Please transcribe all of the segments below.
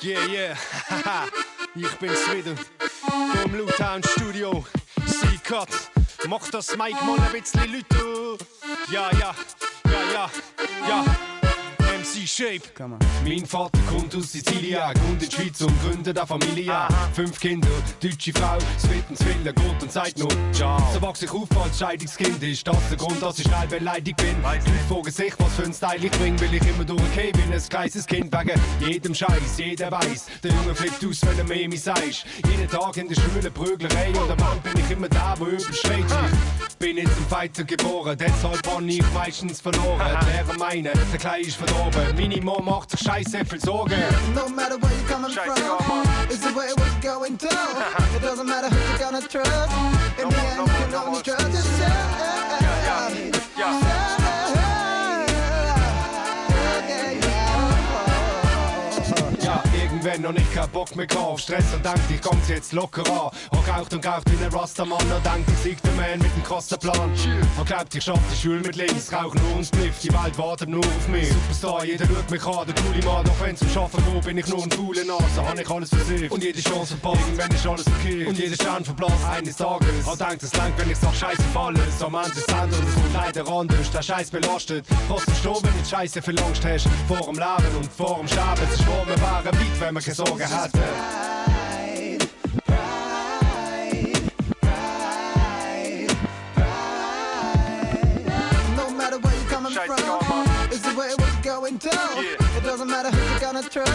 Yeah, haha, ich bin's wieder. Hier im Lutown Studio. C-Cut, mach das Mic mal ein bisschen lauter. Ja. MC Shape. Mein Vater kommt aus Sizilien, kommt in die Schweiz und gründet eine Familie. 5 Kinder, deutsche Frau, das drittens Willen, geht und sagt noch ciao. So wachse ich auf als Scheidungskind, ist das der Grund, dass ich schnell beleidigt bin? Die Leute fragen sich, was für ein Style ich bring, will ich immer durchgehen wie ein kleines Kind wegen jedem Scheiß. Jeder weiss, der Junge flippt aus, wenn er mir sagst. Jeden Tag in der Schule Prüglerei und am Ende bin ich immer der, der übel schreit. Ich bin nicht zum Fighter geboren, deshalb habe ich meistens verloren. Die Lehrer meinen, der Kleine ist verdorben. Meine Mom macht sich scheiße viel Sorgen. No matter where you're coming from, it's the way it was going down. It doesn't matter who you're gonna trust. In the end, you can only trust yourself. Wenn noch nicht keinen Bock mehr auf Stress und denkt, ich komm's jetzt locker an. Hab geraucht und geraucht wie ein Rastaman und denkt, ich sieg den Man mit dem krassen Plan. Hab glaubt, ich schaff die Schule mit links, rauch nur und Spliff, die Welt wartet nur auf mich. Superstar, jeder schaut mich an, der coole Mann. Doch wenn zum Schaffen geht, bin ich nur ein cooler Nase. Hab ich alles versiegt und jede Chance verpasst. Irgendwann ist alles okay und jeder Stern verblasst. Eines Tages hab denkt, es langt, wenn ich sag Scheiße fall es. Am Ende ist anders und es kommt leider anders. Der Scheiß belastet, fast verstehen, wenn du Scheiße viel Angst hast. Vor dem Leben und vor dem Sterben. Es ist wahr, wir waren weit, wenn wir keine Sorgen hatten. No matter where you're coming from, it's the way it was going down. It doesn't matter who you're gonna trust.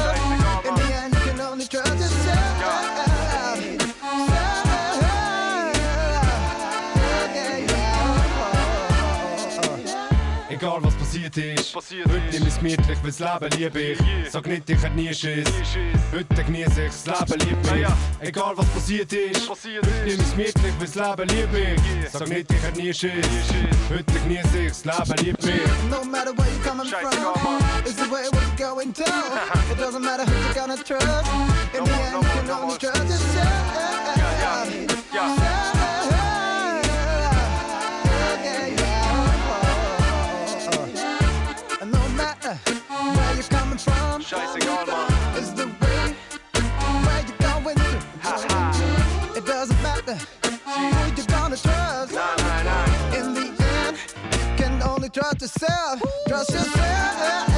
In the end, you can only trust yourself. Egal was passiert ist, heute nimm es gemütlich, weil's Leben lieb ich. Sag nicht, ich hätt nie Schiss, heute genieße ich, das Leben liebt mich. Egal was passiert ist, heute nimm es gemütlich, weil's Leben lieb ich. Sag nicht, ich hätt nie Schiss, heute genieße ich, das Leben liebt mich. No matter where you're coming from, it's the way it was going down. It doesn't matter who you're gonna trust. In the end, you can only trust yourself. Where you're coming from, Scheißegal, Mann. is the way where you're going to. It doesn't matter who you're gonna trust. Nein. In the end, you can only trust yourself. Trust yourself.